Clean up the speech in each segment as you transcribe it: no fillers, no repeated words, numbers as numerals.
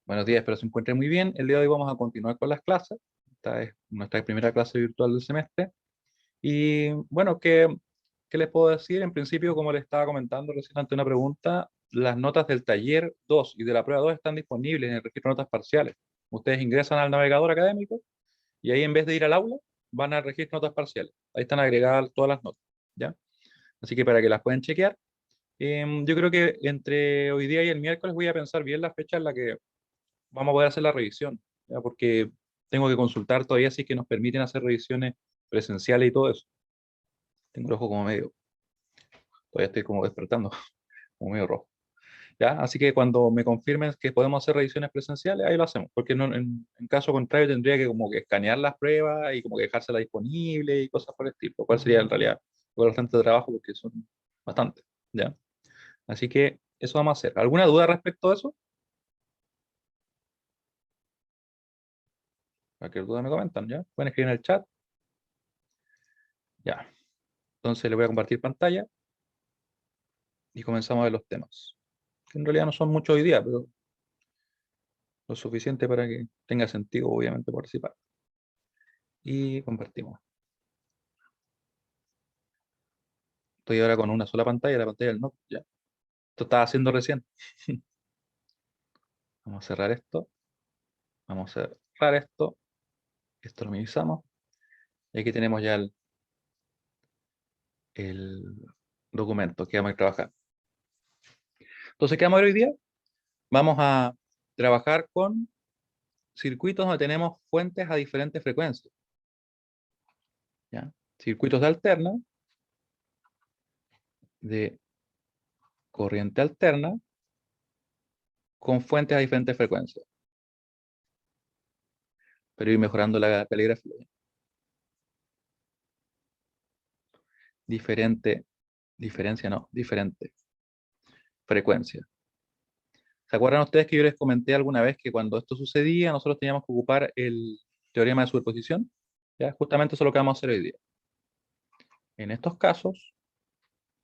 Buenos días, espero se encuentre muy bien. El día de hoy vamos a continuar con las clases. Esta es nuestra primera clase virtual del semestre. Y bueno, ¿qué les puedo decir? En principio, como les estaba comentando recién ante una pregunta, las notas del taller 2 y de la prueba 2 están disponibles en el registro de notas parciales. Ustedes ingresan al navegador académico y ahí en vez de ir al aula, van al registro de notas parciales. Ahí están agregadas todas las notas, ¿ya? Así que para que las puedan chequear. Yo creo que entre hoy día y el miércoles voy a pensar bien la fecha en la que vamos a poder hacer la revisión, ¿ya? Porque tengo que consultar todavía si es que nos permiten hacer revisiones presenciales y todo eso. Tengo el ojo como medio, todavía estoy como despertando, como medio rojo. ¿Ya? Así que cuando me confirmen que podemos hacer revisiones presenciales, ahí lo hacemos, porque no, en caso contrario tendría que como que escanear las pruebas y como que dejárselas disponibles y cosas por el estilo, lo cual sería en realidad bastante trabajo porque son bastantes, ¿ya? Así que eso vamos a hacer. ¿Alguna duda respecto a eso? Cualquier duda me comentan, ¿ya? Pueden escribir en el chat. Ya. Entonces le voy a compartir pantalla y comenzamos a ver los temas. Que en realidad no son muchos hoy día, pero lo suficiente para que tenga sentido, obviamente, participar. Y compartimos. Estoy ahora con una sola pantalla, la pantalla del notebook, ya. Esto estaba haciendo recién. Vamos a cerrar esto. Vamos a cerrar esto. Esto lo minimizamos. Y aquí tenemos ya el documento que vamos a ir trabajando. Entonces, ¿qué vamos a ver hoy día? Vamos a trabajar con circuitos donde tenemos fuentes a diferentes frecuencias, ¿ya? Circuitos de alterna, de corriente alterna, con fuentes a diferentes frecuencias, pero ir mejorando la caligrafía. Diferente, diferencia no, diferente frecuencia. ¿Se acuerdan ustedes que yo les comenté alguna vez que cuando esto sucedía, nosotros teníamos que ocupar el teorema de superposición? ¿Ya? Justamente eso es lo que vamos a hacer hoy día. En estos casos,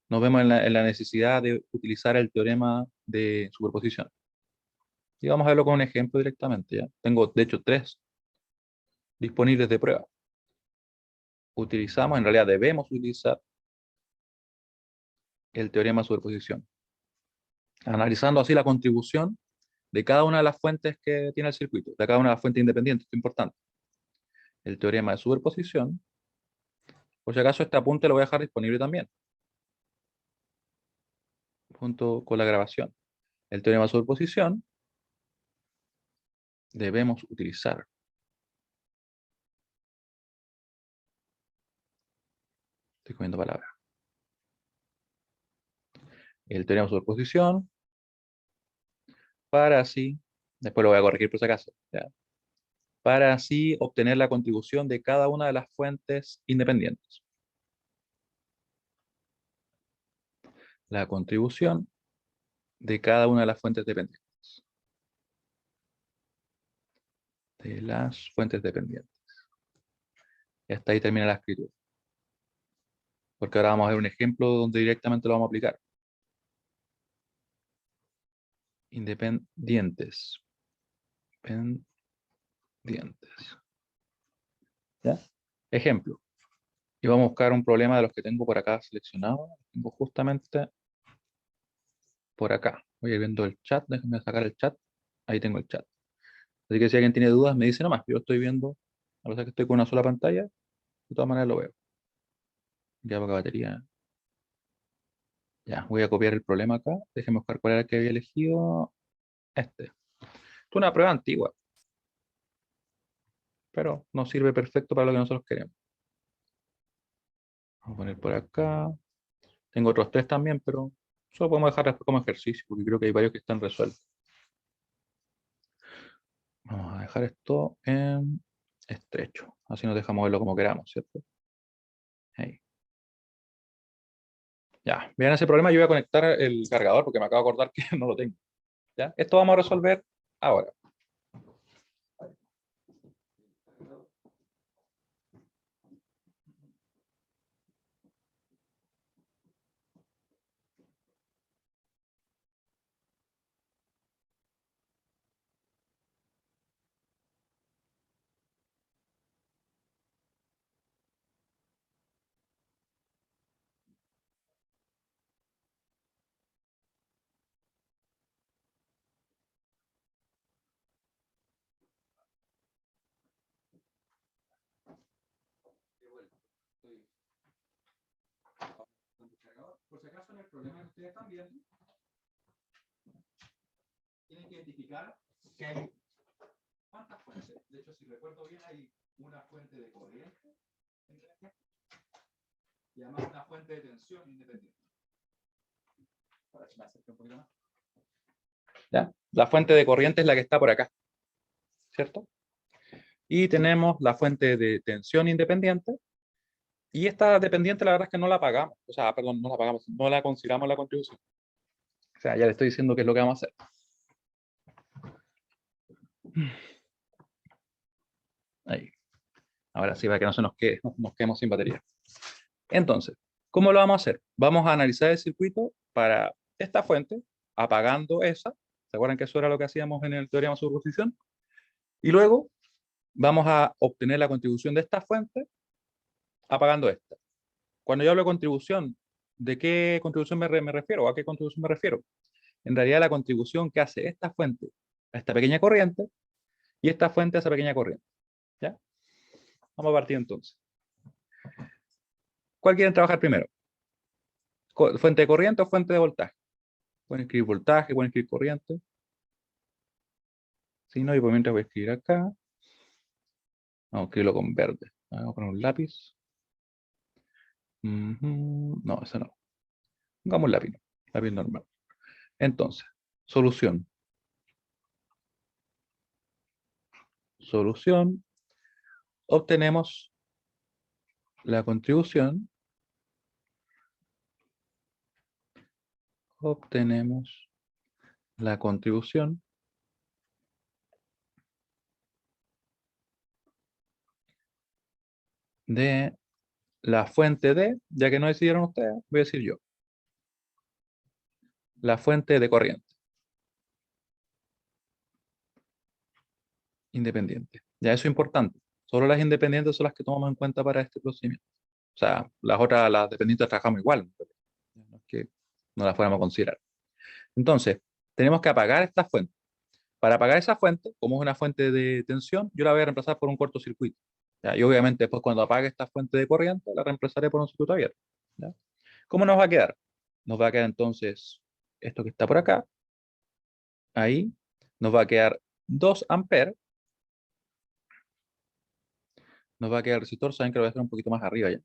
nos vemos en la necesidad de utilizar el teorema de superposición. Y vamos a verlo con un ejemplo directamente, ¿ya? Tengo, de hecho, tres disponibles de prueba. Utilizamos, en realidad debemos utilizar el teorema de superposición, analizando así la contribución de cada una de las fuentes que tiene el circuito, de cada una de las fuentes independientes, esto es importante. El teorema de superposición, por si acaso este apunte lo voy a dejar disponible también, junto con la grabación. El teorema de superposición debemos utilizar. Estoy comiendo palabras. El teorema de superposición para así, después lo voy a corregir por si acaso, ¿ya? Para así obtener la contribución de cada una de las fuentes independientes. La contribución de cada una de las fuentes dependientes. De las fuentes dependientes. Y hasta ahí termina la escritura. Porque ahora vamos a ver un ejemplo donde directamente lo vamos a aplicar. Independientes. Pendientes. ¿Ya? Ejemplo. Y vamos a buscar un problema de los que tengo por acá seleccionado. Tengo justamente por acá. Voy a ir viendo el chat. Déjenme sacar el chat. Ahí tengo el chat. Así que si alguien tiene dudas, me dice nomás. Yo estoy viendo, a pesar que estoy con una sola pantalla, de todas maneras lo veo. Ya poca batería. Ya, voy a copiar el problema acá. Déjenme buscar cuál era el que había elegido. Este. Es una prueba antigua, pero nos sirve perfecto para lo que nosotros queremos. Vamos a poner por acá. Tengo otros tres también, pero solo podemos dejar después como ejercicio, porque creo que hay varios que están resueltos. Vamos a dejar esto en estrecho. Así nos dejamos verlo como queramos, ¿cierto? Ahí. Ya, vean ese problema. Yo voy a conectar el cargador porque me acabo de acordar que no lo tengo. ¿Ya? Esto vamos a resolver ahora. por si acaso en el problema que ustedes están viendo, tienen que identificar que hay cuántas fuentes. De hecho, si recuerdo bien, hay una fuente de corriente y además una fuente de tensión independiente. Ahora, si me acerco un poquito más. ¿Ya? La fuente de corriente es la que está por acá, ¿cierto? Y tenemos la fuente de tensión independiente. Y esta dependiente, la verdad es que no la pagamos. O sea, perdón, no la pagamos, no la consideramos la contribución. O sea, ya le estoy diciendo qué es lo que vamos a hacer. Ahí. Ahora sí, para que no se nos quede, no nos quedemos sin batería. Entonces, ¿cómo lo vamos a hacer? Vamos a analizar el circuito para esta fuente, apagando esa. ¿Se acuerdan que eso era lo que hacíamos en el teorema de superposición? Y luego vamos a obtener la contribución de esta fuente apagando esta. Cuando yo hablo de contribución, ¿de qué contribución me refiero? ¿A qué contribución me refiero? En realidad, la contribución que hace esta fuente a esta pequeña corriente y esta fuente a esa pequeña corriente. ¿Ya? Vamos a partir entonces. ¿Cuál quieren trabajar primero? ¿Fuente de corriente o fuente de voltaje? Pueden escribir voltaje, pueden escribir corriente. Si no, yo por mientras voy a escribir acá. Vamos a escribirlo con verde. Vamos a poner un lápiz. No, eso no. Pongamos un lápiz, lápiz normal. Entonces, solución. Solución. Obtenemos la contribución. Obtenemos la contribución de la fuente de, ya que no decidieron ustedes, voy a decir yo. La fuente de corriente. Independiente. Ya eso es importante. Solo las independientes son las que tomamos en cuenta para este procedimiento. O sea, las otras, las dependientes trabajamos igual. No es que no las fuéramos a considerar. Entonces, tenemos que apagar esta fuente. Para apagar esa fuente, como es una fuente de tensión, yo la voy a reemplazar por un cortocircuito. ¿Ya? Y obviamente después cuando apague esta fuente de corriente, la reemplazaré por un circuito abierto. ¿Ya? ¿Cómo nos va a quedar? Nos va a quedar entonces esto que está por acá. Ahí. Nos va a quedar 2 amperes. Nos va a quedar el resistor. Saben que lo voy a hacer un poquito más arriba ya. Un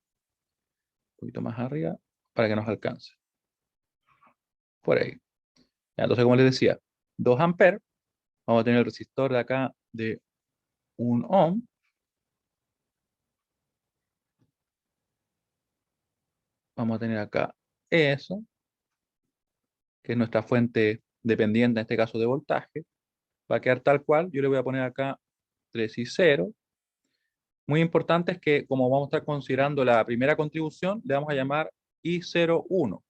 poquito más arriba para que nos alcance. Por ahí. ¿Ya? Entonces, como les decía, 2 amperes. Vamos a tener el resistor de acá de 1 ohm. Vamos a tener acá eso, que es nuestra fuente dependiente, en este caso de voltaje. Va a quedar tal cual. Yo le voy a poner acá 3 y 0. Muy importante es que, como vamos a estar considerando la primera contribución, le vamos a llamar I01.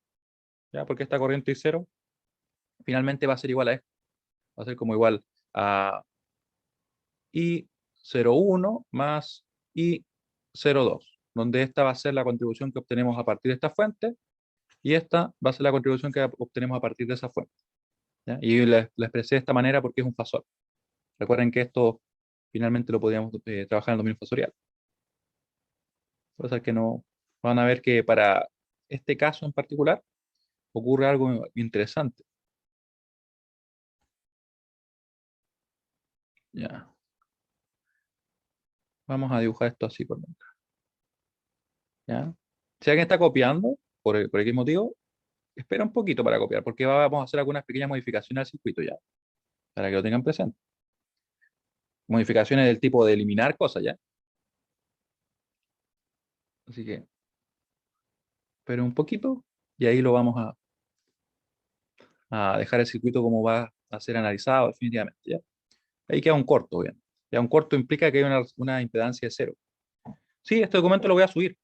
¿Ya? Porque esta corriente I0 finalmente va a ser igual a esto. Va a ser como igual a I01 más I02, donde esta va a ser la contribución que obtenemos a partir de esta fuente y esta va a ser la contribución que obtenemos a partir de esa fuente. ¿Ya? Y la expresé de esta manera porque es un fasor. Recuerden que esto finalmente lo podíamos trabajar en el dominio fasorial. O sea que no van a ver que para este caso en particular ocurre algo interesante. Ya. Vamos a dibujar esto así por dentro. ¿Ya? Si alguien está copiando, por X motivo, espera un poquito para copiar, porque vamos a hacer algunas pequeñas modificaciones al circuito ya, para que lo tengan presente. Modificaciones del tipo de eliminar cosas ya. Así que, espera un poquito y ahí lo vamos a dejar el circuito como va a ser analizado definitivamente ya. Ahí queda un corto, bien. Ya un corto implica que hay una impedancia de 0. Sí, este documento lo voy a subir.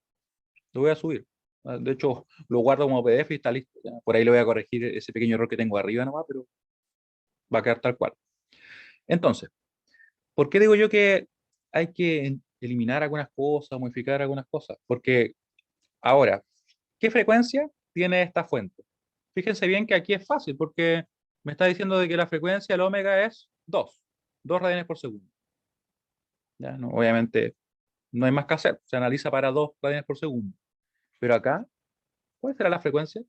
Lo voy a subir. De hecho, lo guardo como PDF y está listo. ¿Ya? Por ahí le voy a corregir ese pequeño error que tengo arriba nomás, pero va a quedar tal cual. Entonces, ¿por qué digo yo que hay que eliminar algunas cosas, modificar algunas cosas? Porque ahora, ¿qué frecuencia tiene esta fuente? Fíjense bien que aquí es fácil, porque me está diciendo de que la frecuencia del ómega es 2 radianes por segundo. ¿Ya? No, obviamente no hay más que hacer, se analiza para 2 radianes por segundo. Pero acá, ¿cuál será la frecuencia?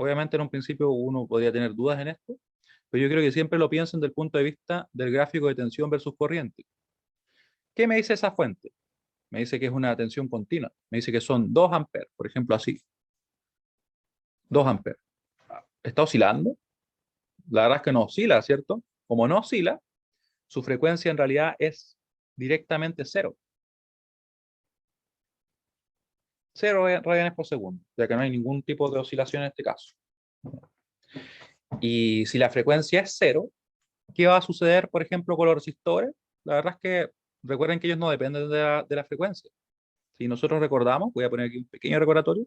Obviamente en un principio uno podría tener dudas en esto, pero yo creo que siempre lo piensen desde el punto de vista del gráfico de tensión versus corriente. ¿Qué me dice esa fuente? Me dice que es una tensión continua. Me dice que son 2 amperes, por ejemplo, así. 2 amperes. ¿Está oscilando? La verdad es que no oscila, ¿cierto? Como no oscila, su frecuencia en realidad es directamente cero. 0 radianes por segundo, ya que no hay ningún tipo de oscilación en este caso. Y si la frecuencia es cero, ¿qué va a suceder, por ejemplo, con los resistores? La verdad es que recuerden que ellos no dependen de la frecuencia. Si nosotros recordamos, voy a poner aquí un pequeño recordatorio,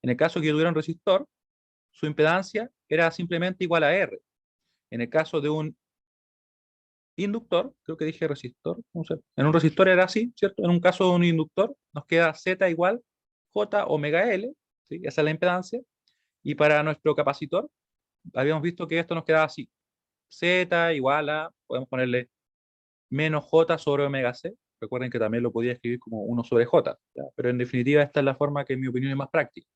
en el caso que yo tuviera un resistor, su impedancia era simplemente igual a R. En el caso de un inductor, creo que dije resistor, no sé, en un resistor era así, ¿cierto? En un caso de un inductor nos queda Z igual J omega L, ¿sí? Esa es la impedancia. Y para nuestro capacitor, habíamos visto que esto nos quedaba así. Z igual a, podemos ponerle menos J sobre omega C. Recuerden que también lo podía escribir como 1 sobre J, ¿ya? Pero en definitiva esta es la forma que en mi opinión es más práctica.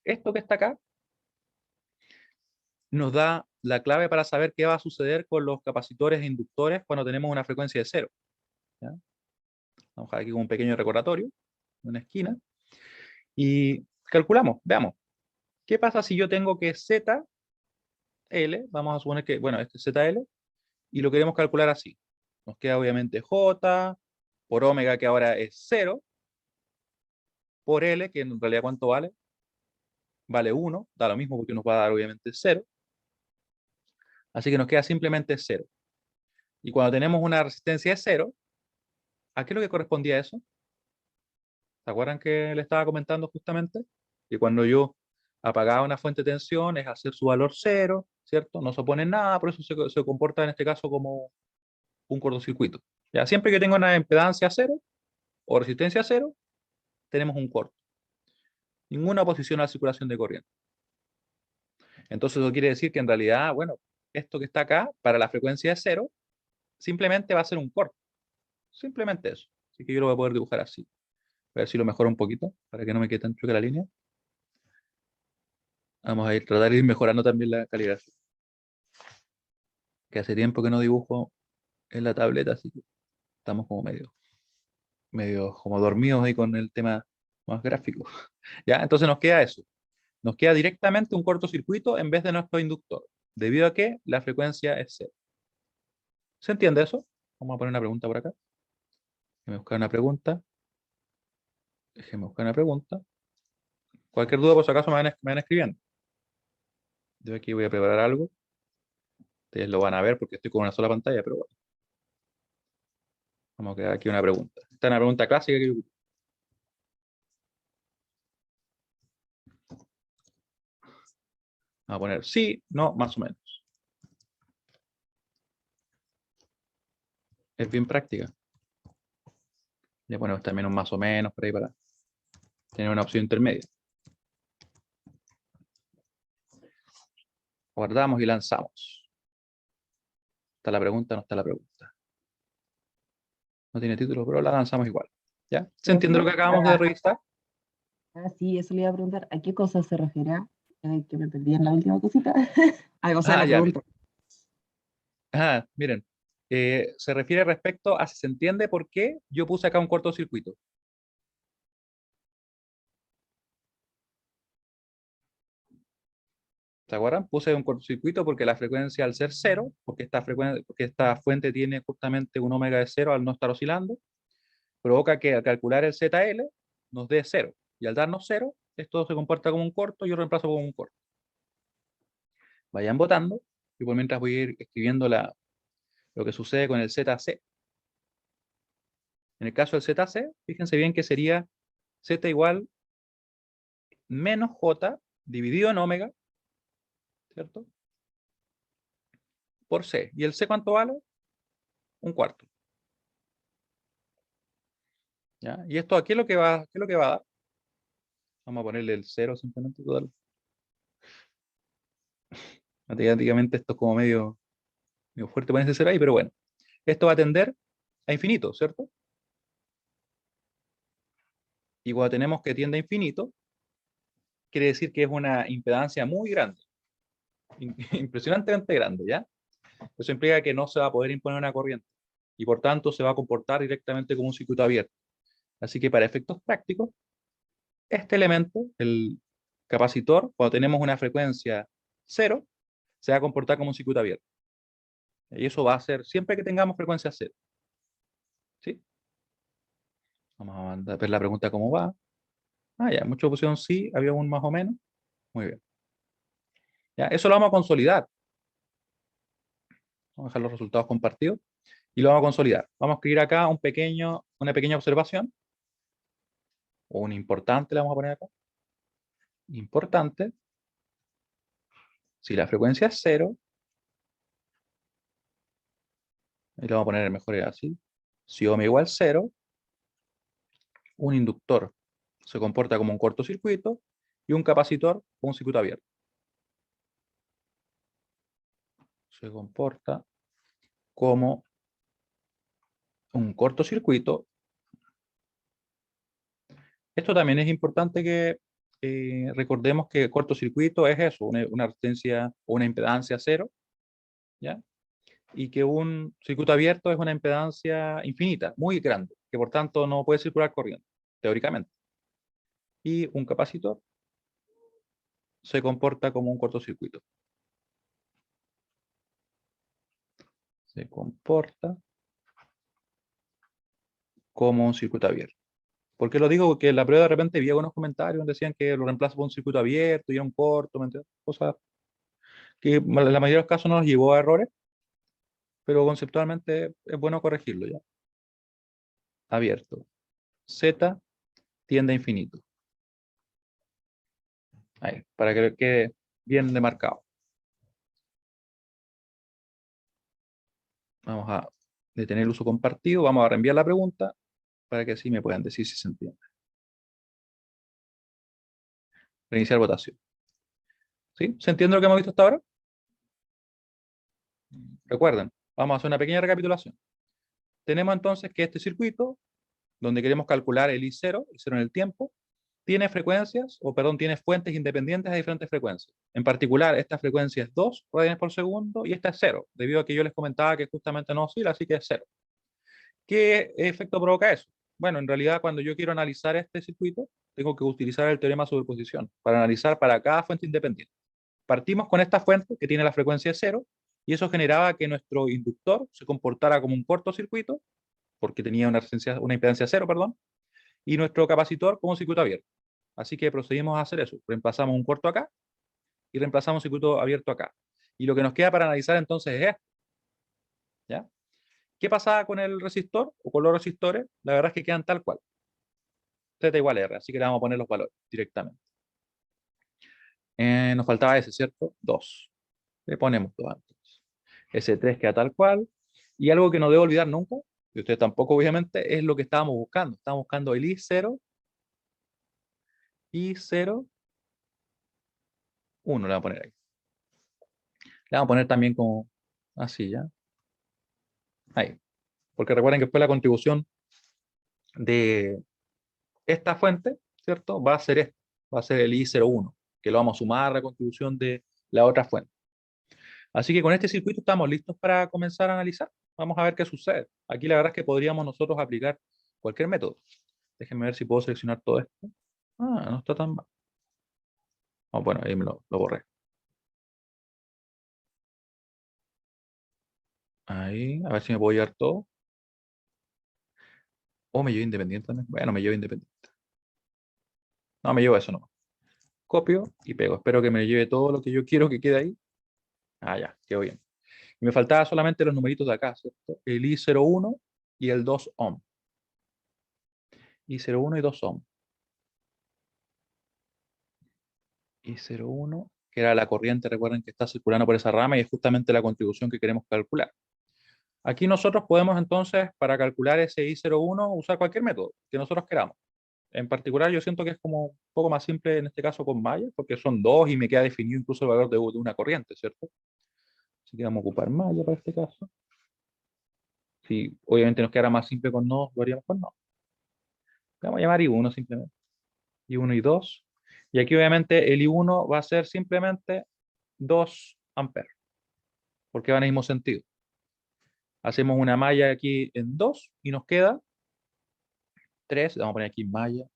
Esto que está acá nos da la clave para saber qué va a suceder con los capacitores e inductores cuando tenemos una frecuencia de cero, ¿ya? Vamos a dejar aquí con un pequeño recordatorio, en una esquina, y calculamos, veamos. ¿Qué pasa si yo tengo que ZL, vamos a suponer que, bueno, este es ZL, y lo queremos calcular así? Nos queda obviamente J por omega, que ahora es cero, por L, que en realidad ¿cuánto vale? Vale 1, da lo mismo porque nos va a dar obviamente cero. Así que nos queda simplemente cero. Y cuando tenemos una resistencia de cero, ¿a qué es lo que correspondía eso? ¿Se acuerdan que le estaba comentando justamente? Que cuando yo apagaba una fuente de tensión es hacer su valor cero, ¿cierto? No se opone nada, por eso se comporta en este caso como un cortocircuito. Ya, siempre que tenga una impedancia cero o resistencia cero, tenemos un corto. Ninguna oposición a la circulación de corriente. Entonces eso quiere decir que en realidad, bueno, esto que está acá, para la frecuencia de cero, simplemente va a ser un corto. Simplemente eso. Así que yo lo voy a poder dibujar así. A ver si lo mejoro un poquito, para que no me quede tan chueca la línea. Vamos a ir, tratar de ir mejorando también la caligrafía. Que hace tiempo que no dibujo en la tableta, así que estamos como medio como dormidos ahí con el tema más gráfico. Ya, entonces nos queda eso. Nos queda directamente un cortocircuito en vez de nuestro inductor, debido a que la frecuencia es cero. ¿Se entiende eso? Vamos a poner una pregunta por acá. Déjeme buscar una pregunta. Déjeme buscar una pregunta. Cualquier duda, por si acaso, me van escribiendo. Yo aquí voy a preparar algo. Ustedes lo van a ver porque estoy con una sola pantalla, pero bueno. Vamos a quedar aquí una pregunta. Esta es una pregunta clásica que vamos a poner sí, no, más o menos. Es bien práctica. Le ponemos también un más o menos por ahí para tener una opción intermedia. Guardamos y lanzamos. ¿Está la pregunta? No está la pregunta. No tiene título, pero la lanzamos igual. ¿Ya? ¿Se entiende lo que Profe, acabamos de revisar? sí, eso le iba a preguntar. ¿A qué cosa se refiere? Que me perdí en la última cosita. O sea, Ah, la ya. pregunta. Miren. Se refiere respecto a si se entiende por qué yo puse acá un cortocircuito. ¿Se acuerdan? Puse un cortocircuito porque la frecuencia al ser cero, porque esta fuente tiene justamente un omega de cero al no estar oscilando, provoca que al calcular el ZL nos dé cero. Y al darnos cero, esto se comporta como un corto, yo lo reemplazo como un corto. Vayan votando, y por mientras voy a ir escribiendo lo que sucede con el ZC. En el caso del ZC, fíjense bien que sería Z igual menos J dividido en omega, ¿cierto? Por C. ¿Y el C cuánto vale? Un cuarto. ¿Ya? ¿Y esto aquí es lo que va, qué es lo que va a dar? Vamos a ponerle el cero simplemente total. Matemáticamente esto es como medio fuerte ponerse cero ahí, pero bueno. Esto va a tender a infinito, ¿cierto? Y cuando tenemos que tiende a infinito, quiere decir que es una impedancia muy grande, impresionantemente grande, ¿ya? Eso implica que no se va a poder imponer una corriente y por tanto se va a comportar directamente como un circuito abierto. Así que para efectos prácticos, este elemento, el capacitor, cuando tenemos una frecuencia cero, se va a comportar como un circuito abierto. Y eso va a ser siempre que tengamos frecuencia cero. ¿Sí? Vamos a ver la pregunta cómo va. Ah, ya, muchos pusieron sí, había un más o menos. Muy bien. Ya, eso lo vamos a consolidar. Vamos a dejar los resultados compartidos y lo vamos a consolidar. Vamos a escribir acá una pequeña observación, o un importante, le vamos a poner acá. Importante. Si la frecuencia es cero, y lo vamos a poner mejor así. Si ohms igual cero, un inductor se comporta como un cortocircuito y un capacitor como un circuito abierto. Se comporta como un cortocircuito. Esto también es importante que recordemos que cortocircuito es eso, una resistencia o una impedancia cero, ¿ya? Y que un circuito abierto es una impedancia infinita, muy grande, que por tanto no puede circular corriente, teóricamente. Y un capacitor se comporta como un cortocircuito. Se comporta como un circuito abierto. ¿Por qué lo digo? Porque en la prueba de repente vi algunos comentarios donde decían que lo reemplazo por un circuito abierto y era un corto, ¿me entiendes? Cosas que en la mayoría de los casos no nos llevó a errores, pero conceptualmente es bueno corregirlo ya. Abierto. Z tiende a infinito. Ahí, para que quede bien demarcado. Vamos a detener el uso compartido, vamos a reenviar la pregunta para que así me puedan decir si se entiende. Reiniciar votación. ¿Sí? ¿Se entiende lo que hemos visto hasta ahora? Recuerden, vamos a hacer una pequeña recapitulación. Tenemos entonces que este circuito, donde queremos calcular el I0 en el tiempo, tiene tiene fuentes independientes a diferentes frecuencias. En particular, esta frecuencia es 2 radianes por segundo y esta es 0, debido a que yo les comentaba que justamente no oscila, así que es 0. ¿Qué efecto provoca eso? Bueno, en realidad cuando yo quiero analizar este circuito, tengo que utilizar el teorema de superposición para analizar para cada fuente independiente. Partimos con esta fuente que tiene la frecuencia 0 y eso generaba que nuestro inductor se comportara como un cortocircuito, porque tenía una impedancia 0, perdón, y nuestro capacitor como un circuito abierto. Así que procedimos a hacer eso. Reemplazamos un corto acá y reemplazamos un circuito abierto acá. Y lo que nos queda para analizar entonces es esto. ¿Ya? ¿Qué pasaba con el resistor o con los resistores? La verdad es que quedan tal cual. Z igual a R, así que le vamos a poner los valores directamente. Nos faltaba S, ¿cierto? 2. Le ponemos 2 antes. S3 queda tal cual. Y algo que no debo olvidar nunca, y usted tampoco obviamente, es lo que estábamos buscando. Estábamos buscando el I0, I0, 1 le vamos a poner ahí. Le vamos a poner también como así, ¿ya? Ahí. Porque recuerden que después la contribución de esta fuente, ¿cierto? Va a ser esto, va a ser el I01, que lo vamos a sumar a la contribución de la otra fuente. Así que con este circuito estamos listos para comenzar a analizar. Vamos a ver qué sucede. Aquí la verdad es que podríamos nosotros aplicar cualquier método. Déjenme ver si puedo seleccionar todo esto. Ah, no está tan mal. Oh, bueno, ahí me lo borré. Ahí, a ver si me puedo llevar todo. O me llevo independiente también. Bueno, me llevo independiente. No, me llevo eso nomás. Copio y pego. Espero que me lleve todo lo que yo quiero que quede ahí. Ah, ya, quedó bien. Y me faltaba solamente los numeritos de acá, ¿cierto? El I01 y el 2 ohm. I01 y 2 ohm. I01, que era la corriente, recuerden que está circulando por esa rama y es justamente la contribución que queremos calcular. Aquí nosotros podemos entonces, para calcular ese I01, usar cualquier método que nosotros queramos. En particular, yo siento que es como un poco más simple en este caso con malla, porque son dos y me queda definido incluso el valor de una corriente, ¿cierto? Así que vamos a ocupar malla para este caso. Si obviamente nos quedara más simple con nodos, lo haríamos con nodos. Vamos a llamar I1 simplemente. I1 y 2. Y aquí obviamente el I1 va a ser simplemente 2 amperes, porque va en el mismo sentido. Hacemos una malla aquí en 2 y nos queda 3. Vamos a poner aquí malla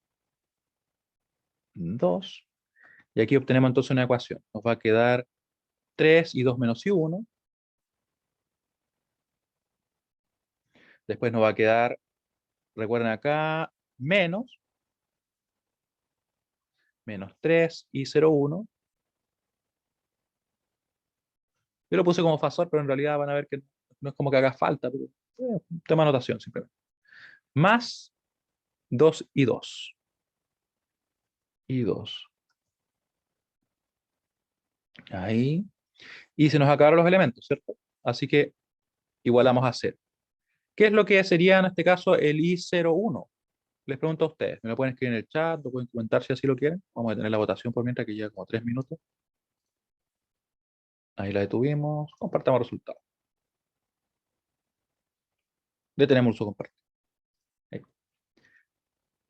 2. Y aquí obtenemos entonces una ecuación. Nos va a quedar 3 y 2 menos I1. Después nos va a quedar, recuerden acá, menos 3 y 0,1. Yo lo puse como fasor, pero en realidad van a ver que no es como que haga falta, pero un tema de anotación simplemente. Más 2 y 2. Y 2. Ahí. Y se nos acabaron los elementos, ¿cierto? Así que igualamos a 0. ¿Qué es lo que sería en este caso el I01? Les pregunto a ustedes. Me lo pueden escribir en el chat, lo pueden comentar si así lo quieren. Vamos a tener la votación por mientras, que lleva como 3 minutos. Ahí la detuvimos. Compartamos resultados. Detenemos su compartir. Ahí.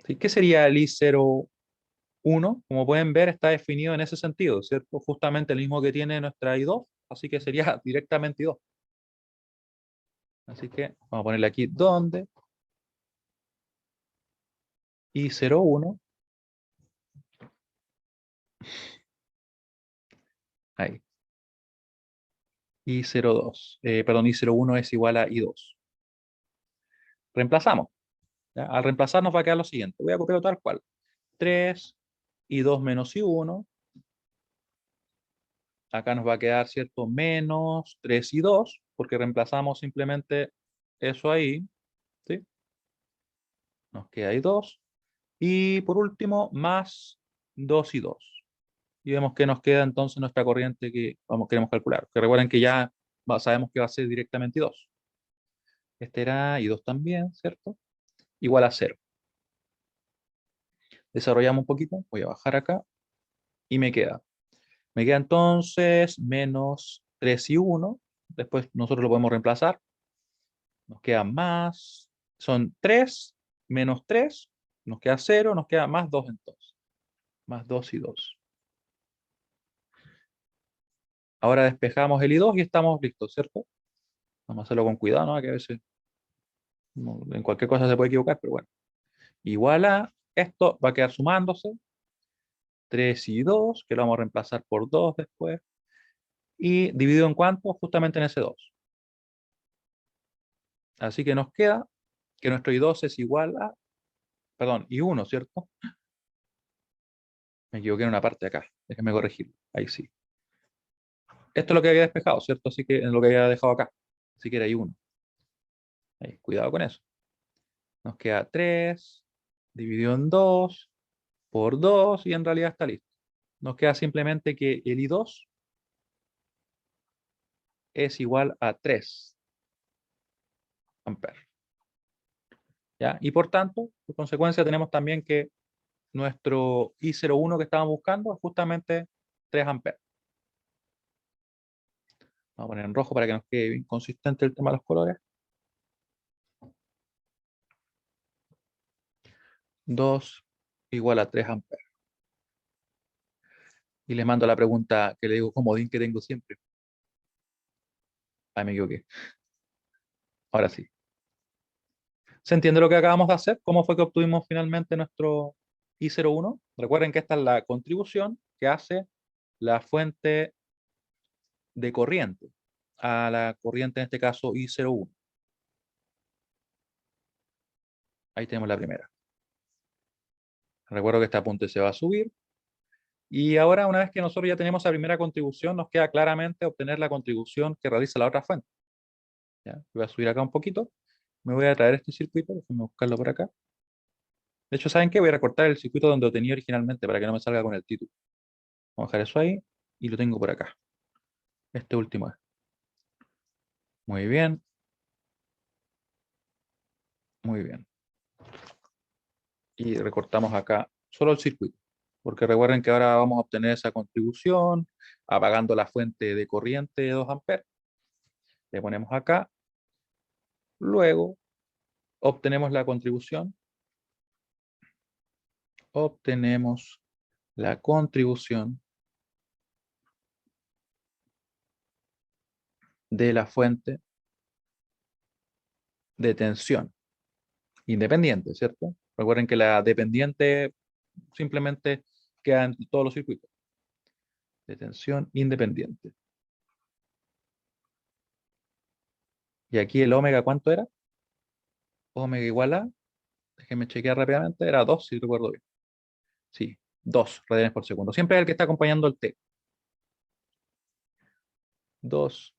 ¿Sí? ¿Qué sería el I01? Como pueden ver, está definido en ese sentido, ¿cierto? Justamente el mismo que tiene nuestra I2, así que sería directamente I2. Así que vamos a ponerle aquí donde I01. Ahí. I02. Perdón, I01 es igual a I2. Reemplazamos. ¿Ya? Al reemplazar nos va a quedar lo siguiente. Voy a copiarlo tal cual. 3 y 2 menos I1. Acá nos va a quedar, ¿cierto? Menos 3 y 2, porque reemplazamos simplemente eso ahí. ¿Sí? Nos queda ahí 2. Y por último, más 2 y 2. Y vemos que nos queda entonces nuestra corriente que queremos calcular. Que recuerden que ya sabemos que va a ser directamente I2. Este era I2 también, ¿cierto? Igual a 0. Desarrollamos un poquito. Voy a bajar acá. Y me queda. Me queda entonces menos 3 y 1. Después nosotros lo podemos reemplazar. Nos queda más. Son 3 menos 3. Nos queda 0. Nos queda más 2 entonces. Más 2 y 2. Ahora despejamos el I2 y estamos listos, ¿cierto? Vamos a hacerlo con cuidado, ¿no? Que a veces en cualquier cosa se puede equivocar, pero bueno. Igual a esto va a quedar sumándose. 3 y 2, que lo vamos a reemplazar por 2 después. Y dividido en cuánto, justamente en ese 2. Así que nos queda que nuestro I2 es igual a, perdón, I1, ¿cierto? Me equivoqué en una parte de acá. Déjenme corregir. Ahí sí. Esto es lo que había despejado, ¿cierto? Así que en lo que había dejado acá. Así que era I1. Ahí, cuidado con eso. Nos queda 3 dividido en 2 por 2 y en realidad está listo. Nos queda simplemente que el I2 es igual a 3 amperes. ¿Ya? Y por tanto, por consecuencia, tenemos también que nuestro I01 que estábamos buscando es justamente 3 amperes. Vamos a poner en rojo para que nos quede bien consistente el tema de los colores. 2 igual a 3 amperes. Y les mando la pregunta que le digo comodín que tengo siempre. Ahí me equivoqué. Ahora sí. ¿Se entiende lo que acabamos de hacer? ¿Cómo fue que obtuvimos finalmente nuestro I01? Recuerden que esta es la contribución que hace la fuente de corriente a la corriente, en este caso I01. Ahí tenemos la primera. Recuerdo que este apunte se va a subir. Y ahora, una vez que nosotros ya tenemos la primera contribución, nos queda claramente obtener la contribución que realiza la otra fuente. ¿Ya? Voy a subir acá un poquito. Me voy a traer este circuito, déjenme buscarlo por acá. De hecho, ¿saben qué? Voy a recortar el circuito donde lo tenía originalmente para que no me salga con el título. Vamos a dejar eso ahí y lo tengo por acá. Este último es. Muy bien. Muy bien. Y recortamos acá solo el circuito. Porque recuerden que ahora vamos a obtener esa contribución apagando la fuente de corriente de 2 amperes. Le ponemos acá. Luego obtenemos la contribución. Obtenemos la contribución de la fuente de tensión independiente, ¿cierto? Recuerden que la dependiente simplemente queda en todos los circuitos. De tensión independiente. Y aquí el omega, ¿cuánto era? Omega igual a, déjenme chequear rápidamente, era 2, si recuerdo bien. Sí, 2 radianes por segundo. Siempre es el que está acompañando el T. 2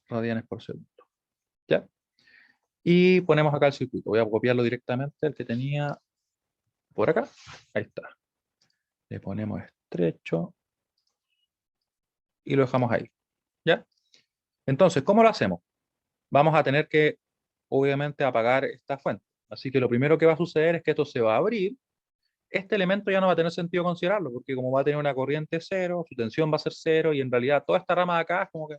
radianes por segundo. ¿Ya? Y ponemos acá el circuito. Voy a copiarlo directamente, el que tenía por acá. Ahí está. Le ponemos estrecho y lo dejamos ahí. ¿Ya? Entonces, ¿cómo lo hacemos? Vamos a tener que, obviamente, apagar esta fuente. Así que lo primero que va a suceder es que esto se va a abrir. Este elemento ya no va a tener sentido considerarlo, porque como va a tener una corriente cero, su tensión va a ser cero, y en realidad toda esta rama de acá es como que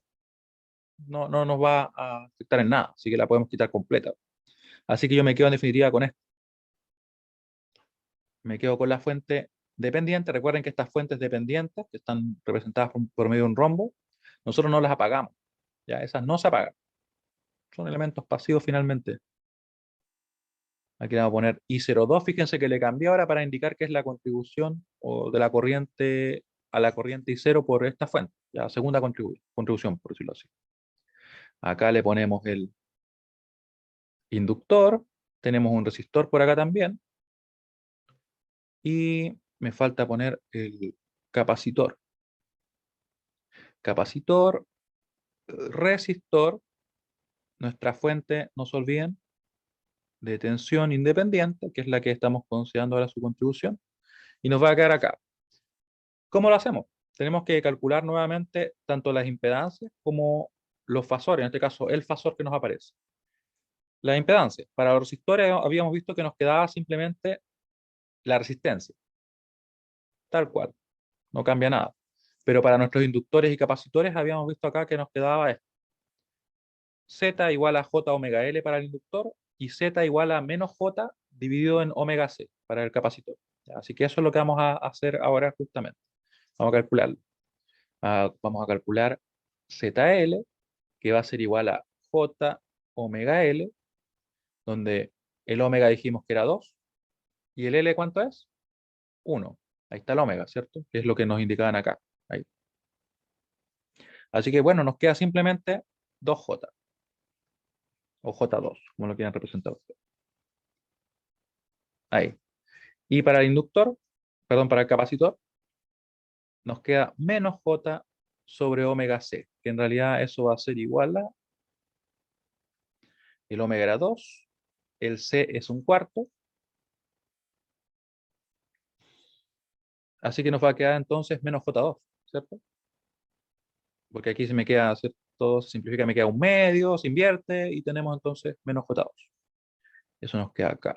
no nos va a afectar en nada, así que la podemos quitar completa. Así que yo me quedo en definitiva con esto. Me quedo con la fuente dependiente. Recuerden que estas fuentes dependientes, que están representadas por medio de un rombo, nosotros no las apagamos. Ya, esas no se apagan. Son elementos pasivos finalmente. Aquí le vamos a poner I02. Fíjense que le cambié ahora para indicar que es la contribución o de la corriente a la corriente I0 por esta fuente. La segunda contribución, por decirlo así. Acá le ponemos el inductor. Tenemos un resistor por acá también. Y me falta poner el capacitor. Capacitor, resistor, nuestra fuente, no se olviden, de tensión independiente, que es la que estamos considerando ahora su contribución. Y nos va a quedar acá. ¿Cómo lo hacemos? Tenemos que calcular nuevamente tanto las impedancias como los fasores, en este caso el fasor que nos aparece. La impedancia. Para los resistores habíamos visto que nos quedaba simplemente la resistencia. Tal cual. No cambia nada. Pero para nuestros inductores y capacitores habíamos visto acá que nos quedaba esto. Z igual a J omega L para el inductor y Z igual a menos J dividido en omega C para el capacitor. Así que eso es lo que vamos a hacer ahora justamente. Vamos a calcularlo. Vamos a calcular ZL, que va a ser igual a J omega L, donde el omega dijimos que era 2, y el L ¿cuánto es? 1. Ahí está el omega, ¿cierto? Que es lo que nos indicaban acá. Ahí. Así que bueno, nos queda simplemente 2J, o J2, como lo quieran representar ustedes. Ahí. Y para el inductor, perdón, para el capacitor, nos queda menos J sobre omega C, que en realidad eso va a ser igual a, el omega era 2, el C es un cuarto, así que nos va a quedar entonces menos J2, ¿cierto? Porque aquí se me queda, ¿cierto? Se simplifica, me queda un medio, se invierte y tenemos entonces menos J2. Eso nos queda acá.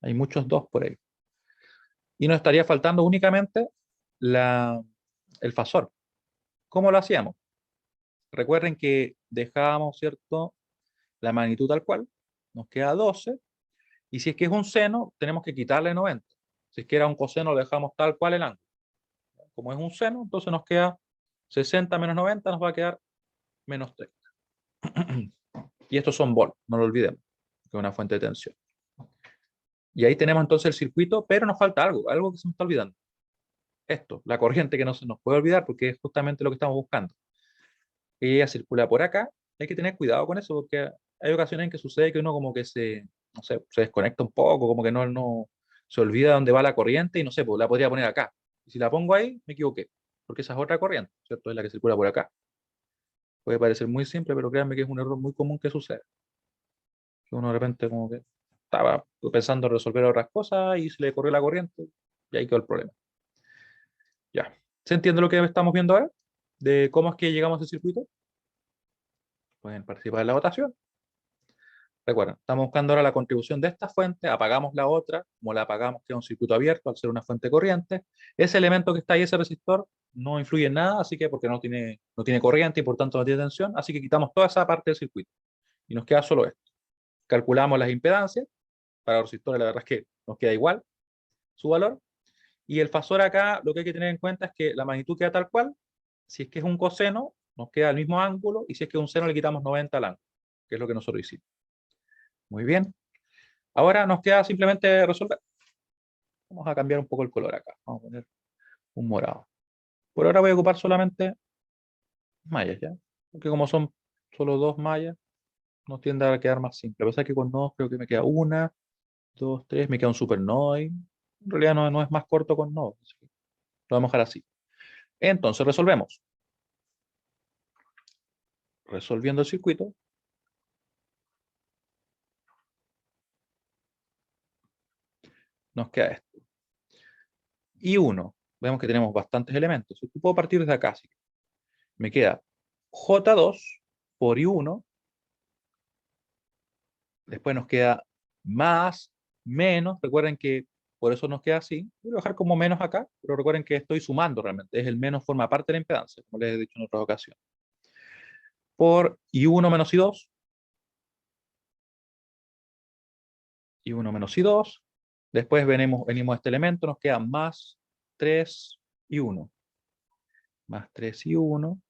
Hay muchos 2 por ahí. Y nos estaría faltando únicamente el fasor. ¿Cómo lo hacíamos? Recuerden que dejábamos, ¿cierto?, la magnitud tal cual, nos queda 12, y si es que es un seno, tenemos que quitarle 90. Si es que era un coseno, lo dejamos tal cual el ángulo. Como es un seno, entonces nos queda 60 menos 90, nos va a quedar menos 30. Y estos son volt, no lo olvidemos, que es una fuente de tensión. Y ahí tenemos entonces el circuito, pero nos falta algo que se me está olvidando. Esto, la corriente que no se nos puede olvidar porque es justamente lo que estamos buscando. Ella circula por acá, hay que tener cuidado con eso porque hay ocasiones en que sucede que uno como que no sé, se desconecta un poco, como que no se olvida dónde va la corriente y no sé, pues la podría poner acá. Y si la pongo ahí, me equivoqué, porque esa es otra corriente, ¿cierto? Es la que circula por acá. Puede parecer muy simple, pero créanme que es un error muy común que sucede. Que uno de repente como que estaba pensando en resolver otras cosas y se le corrió la corriente y ahí quedó el problema. Ya. ¿Se entiende lo que estamos viendo ahora? De cómo es que llegamos al circuito. Pueden participar en la votación. Recuerden, estamos buscando ahora la contribución de esta fuente, apagamos la otra, como la apagamos queda un circuito abierto al ser una fuente corriente. Ese elemento que está ahí, ese resistor, no influye en nada, así que porque no tiene corriente y por tanto no tiene tensión, así que quitamos toda esa parte del circuito y nos queda solo esto. Calculamos las impedancias, para los resistores la verdad es que nos queda igual su valor, Y el fasor acá, lo que hay que tener en cuenta es que la magnitud queda tal cual. Si es que es un coseno, nos queda el mismo ángulo, y si es que es un seno, le quitamos 90 al ángulo, que es lo que nosotros hicimos. Muy bien. Ahora nos queda simplemente resolver. Vamos a cambiar un poco el color acá. Vamos a poner un morado. Por ahora voy a ocupar solamente mallas, ¿ya? Porque como son solo dos mallas, nos tiende a quedar más simple. A pesar que con nodos creo que me queda una, dos, tres, me queda un supernodo. En realidad no es más corto con nodos. Lo vamos a dejar así. Entonces resolvemos. Resolviendo el circuito. Nos queda esto. Y 1. Vemos que tenemos bastantes elementos. Puedo partir desde acá. Así que me queda J2 por I1. Después nos queda más, menos. Recuerden que por eso nos queda así. Voy a dejar como menos acá, pero recuerden que estoy sumando realmente. Es el menos forma parte de la impedancia, como les he dicho en otras ocasiones. Por I1 menos I2. I1 menos I2. Después venimos a este elemento, nos queda más 3 y 1. Más 3 y 1.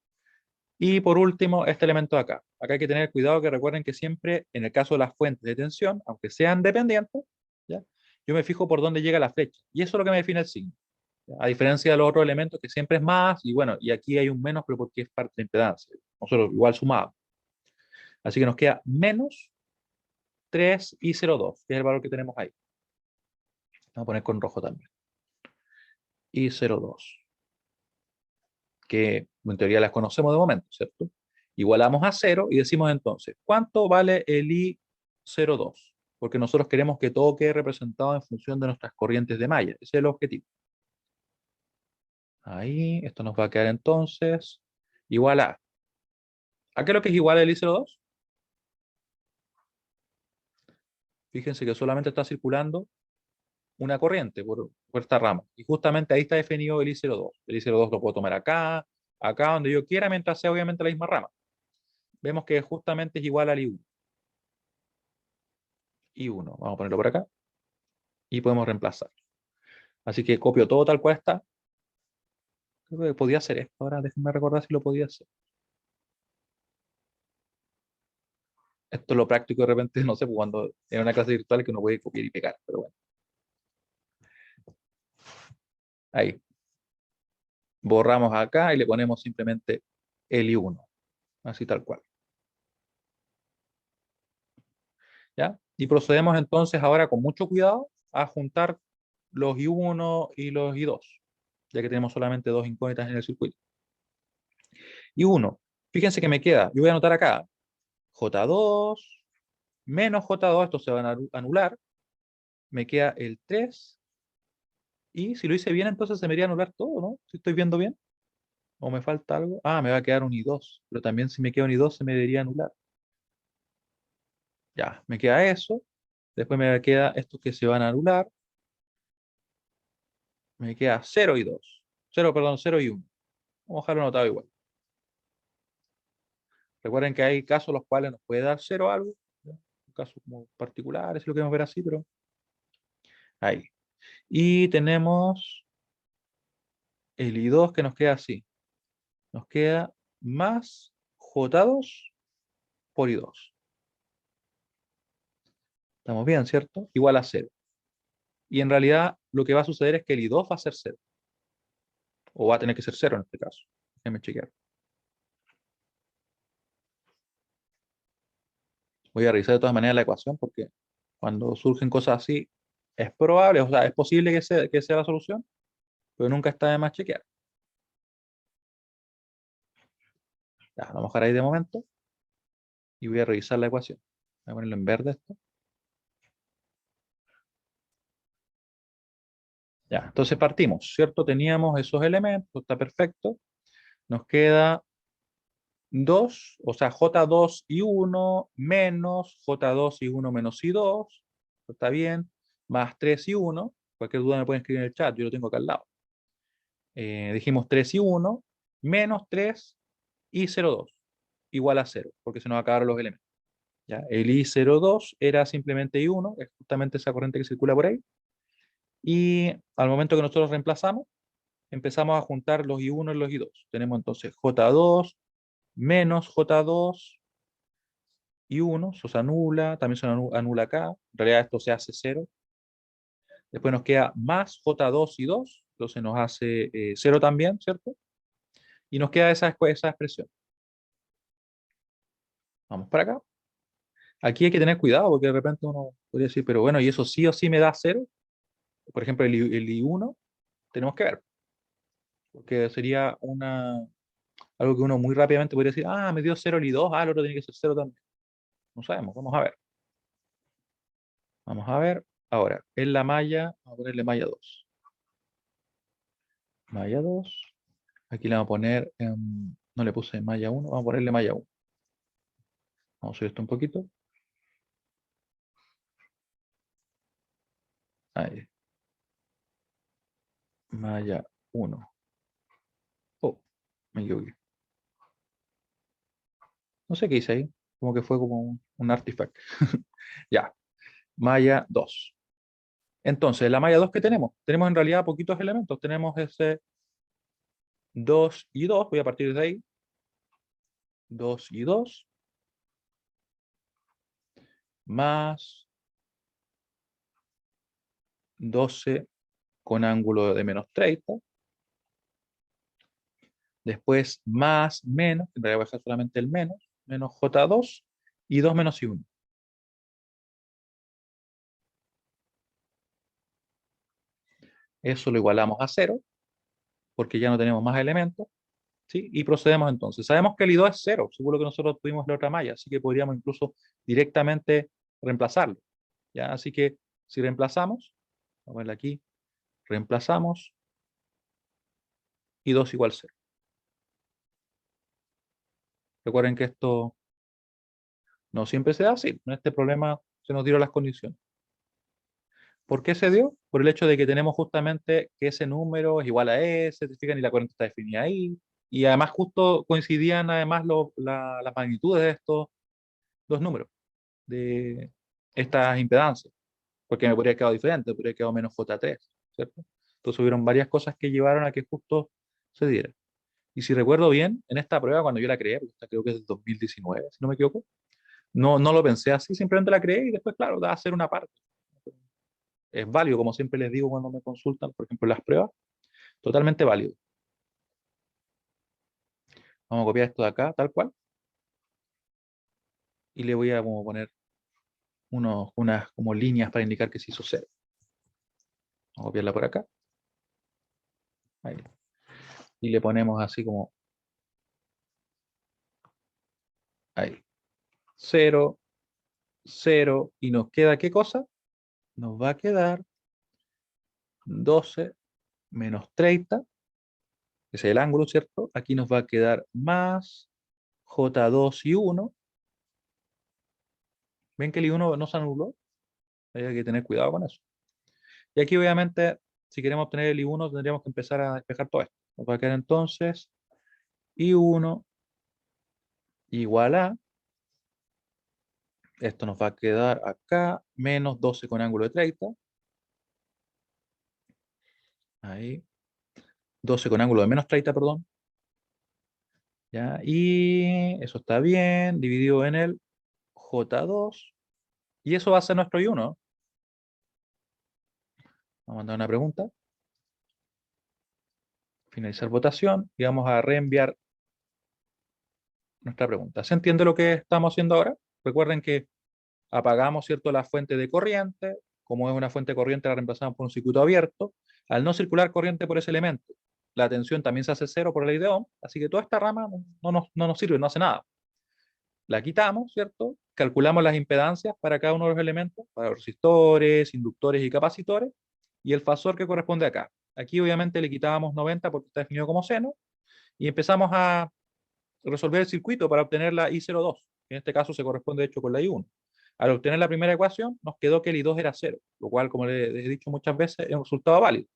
Y por último, este elemento de acá. Acá hay que tener cuidado que recuerden que siempre, en el caso de las fuentes de tensión, aunque sean dependientes, ¿ya? Yo me fijo por dónde llega la flecha. Y eso es lo que me define el signo. ¿Ya? A diferencia de los otros elementos que siempre es más, y bueno, y aquí hay un menos, pero porque es parte de la impedancia. Nosotros igual sumamos. Así que nos queda menos 3 y 0,2, que es el valor que tenemos ahí. Vamos a poner con rojo también. Y 0,2. Que en teoría las conocemos de momento, ¿cierto? Igualamos a 0 y decimos entonces, ¿cuánto vale el I02? Porque nosotros queremos que todo quede representado en función de nuestras corrientes de malla. Ese es el objetivo. Ahí, esto nos va a quedar entonces igual a... ¿A qué es lo que es igual al I02? Fíjense que solamente está circulando una corriente por esta rama. Y justamente ahí está definido el I02. El I02 lo puedo tomar acá, acá, donde yo quiera, mientras sea obviamente la misma rama. Vemos que justamente es igual al I1. I1. Vamos a ponerlo por acá. Y podemos reemplazar. Así que copio todo tal cual está. Creo que podía hacer esto. Ahora déjenme recordar si lo podía hacer. Esto es lo práctico de repente, no sé, cuando en una clase virtual que uno puede copiar y pegar, pero bueno. Ahí. Borramos acá y le ponemos simplemente el I1. Así tal cual. ¿Ya? Y procedemos entonces ahora con mucho cuidado a juntar los I1 y los I2, ya que tenemos solamente dos incógnitas en el circuito. I1, fíjense que me queda, yo voy a anotar acá, J2 menos J2, esto se van a anular, me queda el 3, y si lo hice bien entonces se me iría a anular todo, ¿no? Si estoy viendo bien, o me falta algo, me va a quedar un I2, pero también si me queda un I2 se me debería anular. Ya, me queda eso, después me queda estos que se van a anular, me queda 0 y 2, 0, perdón, 0 y 1. Vamos a dejarlo anotado igual. Recuerden que hay casos en los cuales nos puede dar 0 algo, ¿ya? Casos como particulares, si lo queremos ver así, pero ahí. Y tenemos el I2 que nos queda así. Nos queda más J2 por I2. Estamos bien, ¿cierto? Igual a 0. Y en realidad lo que va a suceder es que el I2 va a ser 0. O va a tener que ser 0 en este caso. Déjenme chequear. Voy a revisar de todas maneras la ecuación porque cuando surgen cosas así, es probable, o sea, es posible que sea la solución, pero nunca está de más chequear. Ya, vamos a dejar ahí de momento y voy a revisar la ecuación. Voy a ponerlo en verde esto. Ya, entonces partimos, ¿cierto? Teníamos esos elementos, está perfecto. Nos queda 2, o sea, J2 y 1 menos J2 y 1 menos I2, está bien, más 3 y 1. Cualquier duda me pueden escribir en el chat, yo lo tengo acá al lado. Dijimos 3 y 1 menos 3 y 0,2 igual a 0, porque se nos acabaron los elementos. ¿Ya? El I02 era simplemente I1, es justamente esa corriente que circula por ahí. Y al momento que nosotros reemplazamos, empezamos a juntar los I1 y los I2. Tenemos entonces J2 menos J2 I1, eso se anula, también se anula acá, en realidad esto se hace 0. Después nos queda más J2 I2, entonces nos hace 0 también, ¿cierto? Y nos queda esa expresión. Vamos para acá. Aquí hay que tener cuidado porque de repente uno podría decir, pero bueno, ¿y eso sí o sí me da 0? Por ejemplo, el I1 tenemos que ver, porque sería algo que uno muy rápidamente podría decir, ah, me dio 0 el I2, ah, el otro tiene que ser 0 también. No sabemos, vamos a ver. Vamos a ver. Ahora, en la malla, vamos a ponerle malla 2. Malla 2. Aquí le vamos a poner, no le puse malla 1, vamos a ponerle malla 1. Vamos a subir esto un poquito. Ahí. Malla 1. Oh, me equivoqué. No sé qué hice ahí. Como que fue como un artifact. Ya. Malla 2. Entonces, la malla 2 que tenemos en realidad poquitos elementos. Tenemos ese 2 y 2. Voy a partir de ahí. 2 y 2. Más 12 con ángulo de menos 30. Después más menos, en realidad voy a dejar solamente el menos J2 y 2 menos I1. Eso lo igualamos a 0, porque ya no tenemos más elementos, ¿sí? Y procedemos entonces. Sabemos que el I2 es 0, seguro que nosotros tuvimos la otra malla, así que podríamos incluso directamente reemplazarlo, ¿ya? Así que si reemplazamos, vamos a verlo aquí, reemplazamos, I2 igual 0. Recuerden que esto no siempre se da así, en este problema se nos dieron las condiciones. ¿Por qué se dio? Por el hecho de que tenemos justamente que ese número es igual a ese, ¿se fijan? Y la corriente está definida ahí. Y además justo coincidían además las magnitudes de estos dos números, de estas impedancias. Porque me podría haber quedado diferente, podría haber quedado menos J3, ¿cierto? Entonces hubieron varias cosas que llevaron a que justo se diera. Y si recuerdo bien, en esta prueba, cuando yo la creé, porque esta creo que es de 2019, si no me equivoco, no lo pensé así, simplemente la creé y después, claro, da a ser una parte. Es válido, como siempre les digo cuando me consultan, por ejemplo, las pruebas, totalmente válido. Vamos a copiar esto de acá, tal cual, y le voy a como poner unas como líneas para indicar que se hizo 0. Vamos a copiarla por acá. Ahí. Y le ponemos así como ahí. 0, 0, y nos queda ¿qué cosa? Nos va a quedar 12 menos 30, ese es el ángulo, ¿cierto? Aquí nos va a quedar más J2 y 1. ¿Ven que el I1 no se anuló? Hay que tener cuidado con eso. Y aquí obviamente, si queremos obtener el I1, tendríamos que empezar a despejar todo esto. Nos va a quedar entonces I1 igual a, esto nos va a quedar acá, menos 12 con ángulo de 30. Ahí. 12 con ángulo de menos 30, perdón. ¿Ya? Y eso está bien, dividido en el J2. Y eso va a ser nuestro I1. Vamos a mandar una pregunta. Finalizar votación y vamos a reenviar nuestra pregunta. ¿Se entiende lo que estamos haciendo ahora? Recuerden que apagamos, ¿cierto?, la fuente de corriente. Como es una fuente de corriente, la reemplazamos por un circuito abierto. Al no circular corriente por ese elemento, la tensión también se hace 0 por la ley de Ohm, así que toda esta rama no nos sirve, no hace nada. La quitamos, ¿cierto? Calculamos las impedancias para cada uno de los elementos, para los resistores, inductores y capacitores, y el fasor que corresponde acá. Aquí obviamente le quitábamos 90 porque está definido como seno, y empezamos a resolver el circuito para obtener la I02, que en este caso se corresponde de hecho con la I1. Al obtener la primera ecuación, nos quedó que el I2 era 0, lo cual, como les he dicho muchas veces, es un resultado válido.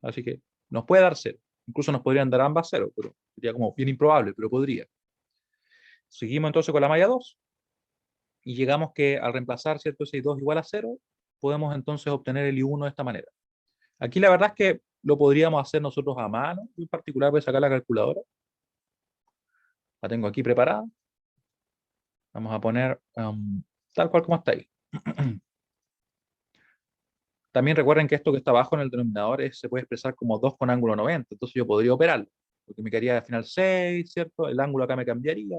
Así que nos puede dar 0. Incluso nos podrían dar ambas 0, pero sería como bien improbable, pero podría. Seguimos entonces con la malla 2 y llegamos que al reemplazar, ¿cierto?, ese I2 igual a 0, podemos entonces obtener el I1 de esta manera. Aquí la verdad es que lo podríamos hacer nosotros a mano. En particular voy a sacar la calculadora. La tengo aquí preparada. Vamos a poner tal cual como está ahí. También recuerden que esto que está abajo en el denominador se puede expresar como 2 con ángulo 90. Entonces yo podría operarlo. Porque me quedaría al final 6, ¿cierto? El ángulo acá me cambiaría.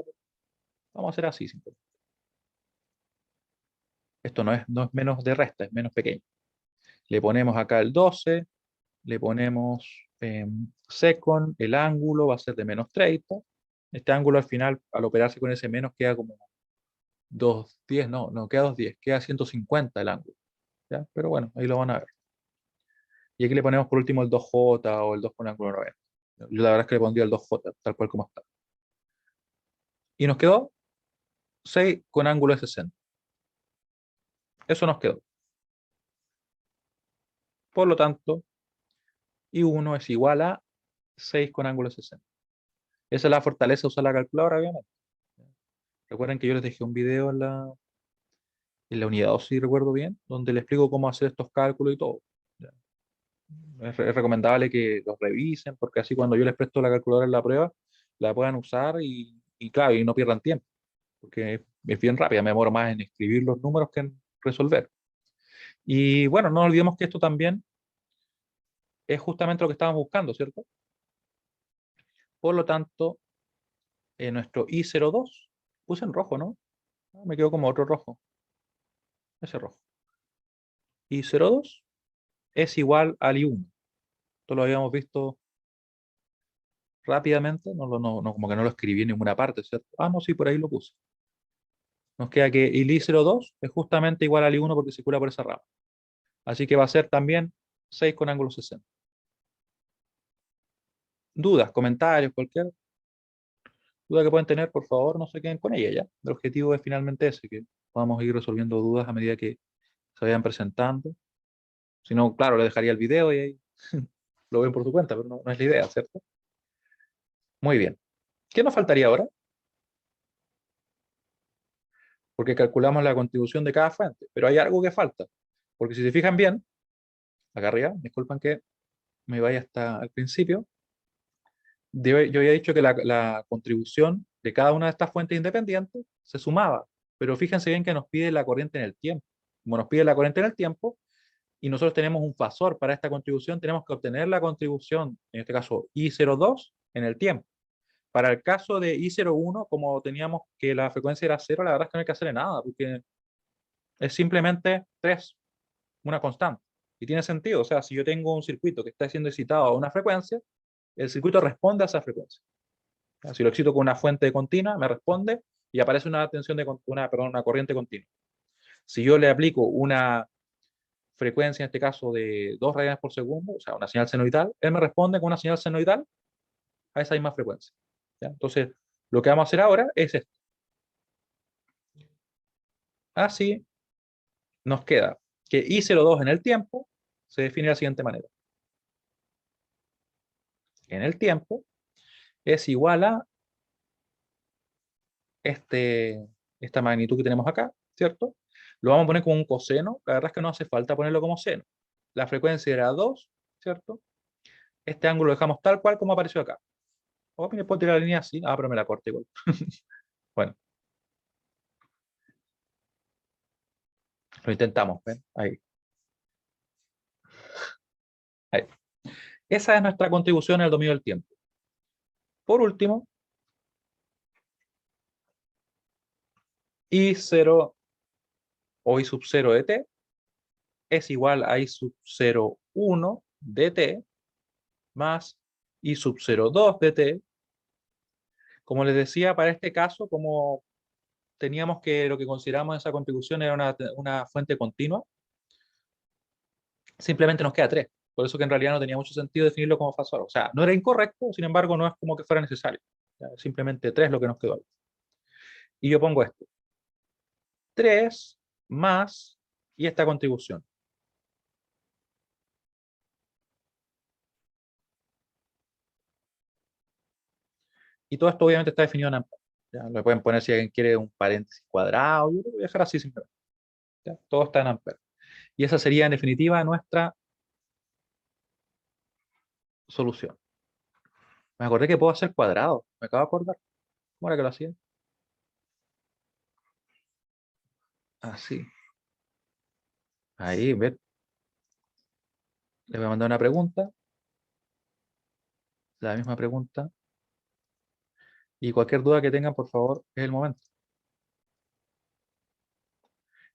Vamos a hacer así, simplemente. Esto no es menos de resta, es menos pequeño. Le ponemos acá el 12, le ponemos second, el ángulo va a ser de menos 30. Este ángulo al final, al operarse con ese menos, queda como 210, no queda 210, queda 150 el ángulo. ¿Ya? Pero bueno, ahí lo van a ver. Y aquí le ponemos por último el 2J o el 2 con ángulo 90. Yo la verdad es que le pondría el 2J, tal cual como está. Y nos quedó 6 con ángulo de 60. Eso nos quedó. Por lo tanto, I1 es igual a 6 con ángulo de 60. Esa es la fortaleza de usar la calculadora, obviamente. Recuerden que yo les dejé un video en la unidad 2, si recuerdo bien, donde les explico cómo hacer estos cálculos y todo. ¿Ya? Es recomendable que los revisen, porque así cuando yo les presto la calculadora en la prueba, la puedan usar y claro, y no pierdan tiempo, porque es bien rápida, me demoro más en escribir los números que en resolver. Y bueno, no olvidemos que esto también es justamente lo que estábamos buscando, ¿cierto? Por lo tanto, nuestro I02, puse en rojo, ¿no? Ah, me quedo como otro rojo, ese rojo. I02 es igual al I1. Esto lo habíamos visto rápidamente, como que no lo escribí en ninguna parte, ¿cierto? Ah, no, sí, por ahí lo puse. Nos queda que el I02 es justamente igual al I1 porque circula por esa rama. Así que va a ser también 6 con ángulo 60. Dudas, comentarios, cualquier duda que pueden tener, por favor, no se queden con ella ya. El objetivo es finalmente ese, que podamos ir resolviendo dudas a medida que se vayan presentando. Si no, claro, le dejaría el video y ahí lo ven por su cuenta, pero no es la idea, ¿cierto? Muy bien. ¿Qué nos faltaría ahora? Porque calculamos la contribución de cada fuente, pero hay algo que falta. Porque si se fijan bien, acá arriba, disculpen que me vaya hasta al principio, yo había dicho que la contribución de cada una de estas fuentes independientes se sumaba, pero fíjense bien que nos pide la corriente en el tiempo. Como nos pide la corriente en el tiempo, y nosotros tenemos un fasor para esta contribución, tenemos que obtener la contribución, en este caso I02, en el tiempo. Para el caso de I01, como teníamos que la frecuencia era 0, la verdad es que no hay que hacerle nada, porque es simplemente 3, una constante. Y tiene sentido, o sea, si yo tengo un circuito que está siendo excitado a una frecuencia, el circuito responde a esa frecuencia. Si lo excito con una fuente continua, me responde y aparece una tensión una corriente continua. Si yo le aplico una frecuencia, en este caso de 2 radianes por segundo, o sea, una señal senoidal, él me responde con una señal senoidal a esa misma frecuencia. ¿Ya? Entonces, lo que vamos a hacer ahora es esto. Así nos queda que I02 en el tiempo se define de la siguiente manera. En el tiempo es igual a esta magnitud que tenemos acá, ¿cierto? Lo vamos a poner como un coseno. La verdad es que no hace falta ponerlo como seno. La frecuencia era 2, ¿cierto? Este ángulo lo dejamos tal cual como apareció acá. O me puedo tirar la línea así. Ah, pero me la corté igual. Bueno, lo intentamos. ¿Ven? Ahí. Ahí. Esa es nuestra contribución al dominio del tiempo. Por último, I0 o I sub 0 de t es igual a I sub 0,1 de t más I sub 0,2 de t. Como les decía, para este caso, como teníamos que lo que consideramos esa contribución era una fuente continua, simplemente nos queda 3. Por eso que en realidad no tenía mucho sentido definirlo como fasor. O sea, no era incorrecto, sin embargo, no es como que fuera necesario. Simplemente 3 lo que nos quedó ahí. Y yo pongo esto. 3 más y esta contribución. Y todo esto obviamente está definido en amperes. ¿Ya? Lo pueden poner si alguien quiere un paréntesis cuadrado. Yo lo voy a dejar así simplemente. ¿Ya? Todo está en amperes. Y esa sería en definitiva nuestra solución. Me acordé que puedo hacer cuadrado. Me acabo de acordar. ¿Cómo era que lo hacía? Así. Ahí, ver. Le voy a mandar una pregunta. La misma pregunta. Y cualquier duda que tengan, por favor, es el momento.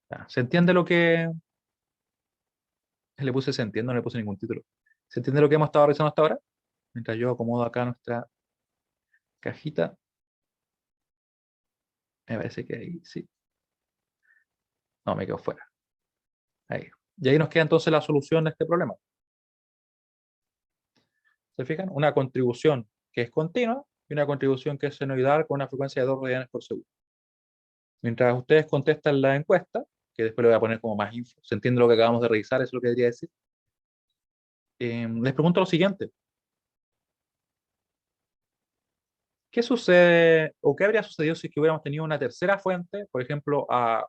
Ya, ¿se entiende lo que... Le puse se entiende, no le puse ningún título. ¿Se entiende lo que hemos estado realizando hasta ahora? Mientras yo acomodo acá nuestra cajita. Me parece que ahí sí. No, me quedo fuera. Ahí. Y ahí nos queda entonces la solución de este problema. ¿Se fijan? Una contribución que es continua y una contribución que es senoidal con una frecuencia de 2 radianes por segundo. Mientras ustedes contestan la encuesta, que después le voy a poner como más info, ¿se entiende lo que acabamos de revisar? Eso es lo que debería decir. Les pregunto lo siguiente. ¿Qué sucede o qué habría sucedido si es que hubiéramos tenido una tercera fuente, por ejemplo, a,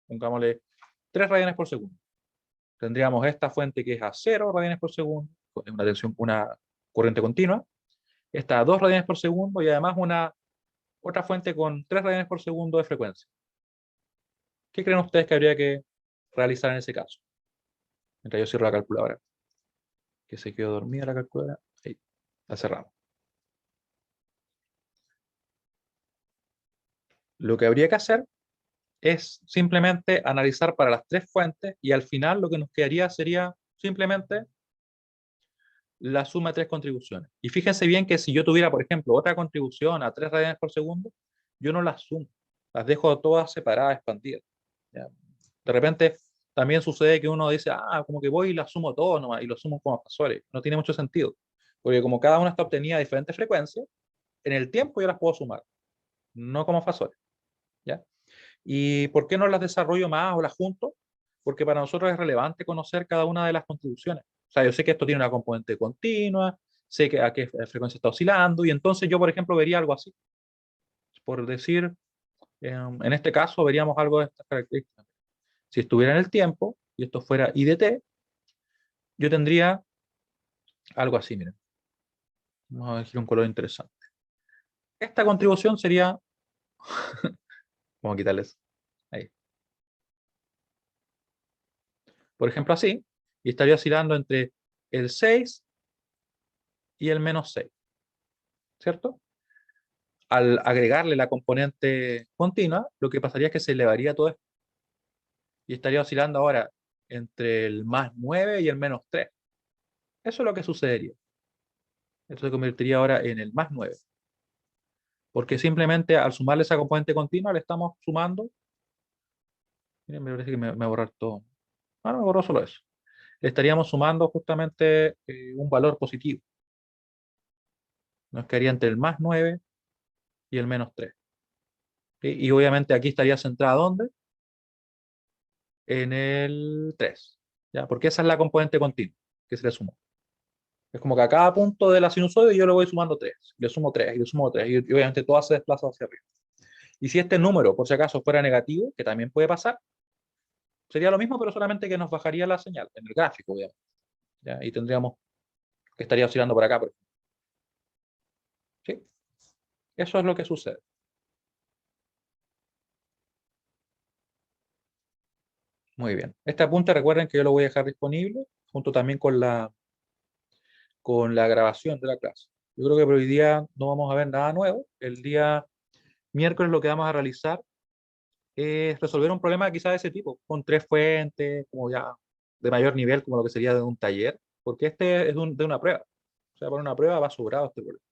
pongámosle, 3 radianes por segundo? Tendríamos esta fuente que es a 0 radianes por segundo, con una tensión, una corriente continua, esta a 2 radianes por segundo y además una otra fuente con 3 radianes por segundo de frecuencia. ¿Qué creen ustedes que habría que realizar en ese caso? Mientras yo cierro la calculadora, que se quedó dormida la calculadora, ahí, la cerramos. Lo que habría que hacer es simplemente analizar para las 3 fuentes y al final lo que nos quedaría sería simplemente la suma de 3 contribuciones. Y fíjense bien que si yo tuviera, por ejemplo, otra contribución a 3 radianes por segundo, yo no las sumo, las dejo todas separadas, expandidas. ¿Ya? De repente también sucede que uno dice, como que voy y las sumo todas nomás, y lo sumo como fasores. No tiene mucho sentido, porque como cada una está obtenida a diferentes frecuencias, en el tiempo yo las puedo sumar, no como fasores. ¿Ya? ¿Y por qué no las desarrollo más o las junto? Porque para nosotros es relevante conocer cada una de las contribuciones. O sea, yo sé que esto tiene una componente continua, sé que a qué frecuencia está oscilando, y entonces yo, por ejemplo, vería algo así. Por decir, en este caso, veríamos algo de estas características. Si estuviera en el tiempo, y esto fuera I de t, yo tendría algo así, miren. Vamos a elegir un color interesante. Esta contribución sería, vamos a quitarles ahí. Por ejemplo, así, y estaría oscilando entre el 6 y el -6, ¿cierto? Al agregarle la componente continua, lo que pasaría es que se elevaría todo esto y estaría oscilando ahora entre el +9 y el -3. Eso es lo que sucedería. Esto se convertiría ahora en el +9, porque simplemente al sumarle esa componente continua le estamos sumando. Miren, me parece que me va a borrar todo. No, me borró solo eso. Le estaríamos sumando justamente un valor positivo. Nos quedaría entre el +9 y el -3. Y obviamente aquí estaría centrada ¿dónde? En el 3, ¿ya? Porque esa es la componente continua que se le sumó. Es como que a cada punto de la sinusoide yo le voy sumando 3, le sumo 3 y le sumo 3 y obviamente todo se desplaza hacia arriba. Y si este número, por si acaso, fuera negativo, que también puede pasar, sería lo mismo, pero solamente que nos bajaría la señal en el gráfico, obviamente, ¿ya? Y tendríamos que estaría oscilando por acá, por ejemplo. ¿Sí? Eso es lo que sucede. Muy bien. Este apunte, recuerden que yo lo voy a dejar disponible junto también con la grabación de la clase. Yo creo que por hoy día no vamos a ver nada nuevo. El día miércoles lo que vamos a realizar es resolver un problema quizás de ese tipo, con 3 fuentes, como ya de mayor nivel, como lo que sería de un taller, porque este es de una prueba. O sea, para una prueba va sobrado este problema.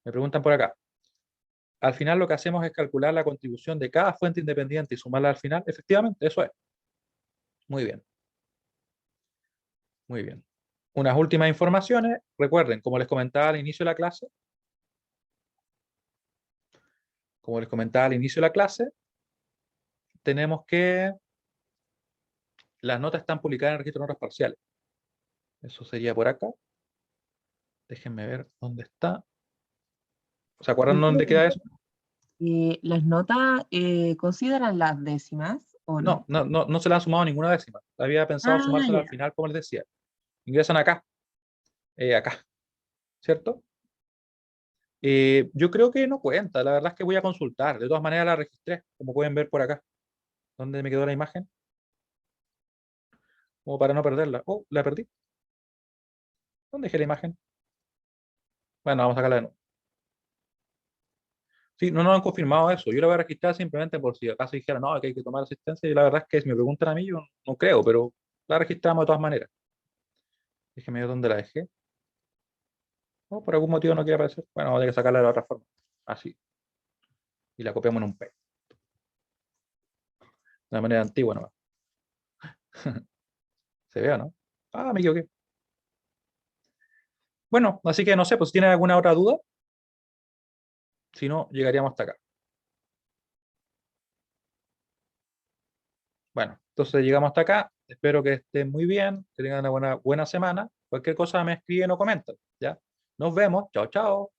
Me preguntan por acá. Al final lo que hacemos es calcular la contribución de cada fuente independiente y sumarla al final. Efectivamente, eso es. Muy bien. Muy bien. Unas últimas informaciones. Recuerden, como les comentaba al inicio de la clase, tenemos que las notas están publicadas en el registro de notas parciales. Eso sería por acá. Déjenme ver dónde está. ¿Se acuerdan dónde queda eso? ¿Las notas consideran las décimas o No, no? no, no, no se le han sumado ninguna décima. Había pensado Ah, sumársela al ya. final, como les decía. Ingresan acá, acá. ¿cierto? Yo creo que no cuenta, la verdad es que voy a consultar. De todas maneras la registré, como pueden ver por acá. ¿Dónde me quedó la imagen? Como para no perderla. Oh, la perdí. ¿Dónde dejé la imagen? Bueno, vamos a sacarla de nuevo. Sí, no nos han confirmado eso. Yo la voy a registrar simplemente por si acaso dijera, no, que hay que tomar asistencia. Y la verdad es que si me preguntan a mí, yo no creo, pero la registramos de todas maneras. Déjeme ver dónde la dejé. Oh, por algún motivo no quiere aparecer. Bueno, vamos a tener que sacarla de la otra forma. Así. Y la copiamos en un P. De manera antigua nomás. Se vea, ¿no? Ah, me equivoqué. Bueno, así que no sé, pues si tienen alguna otra duda, si no, llegaríamos hasta acá. Bueno, entonces llegamos hasta acá. Espero que estén muy bien, que tengan una buena semana. Cualquier cosa me escriben o comentan, ¿ya? Nos vemos. Chao, chao.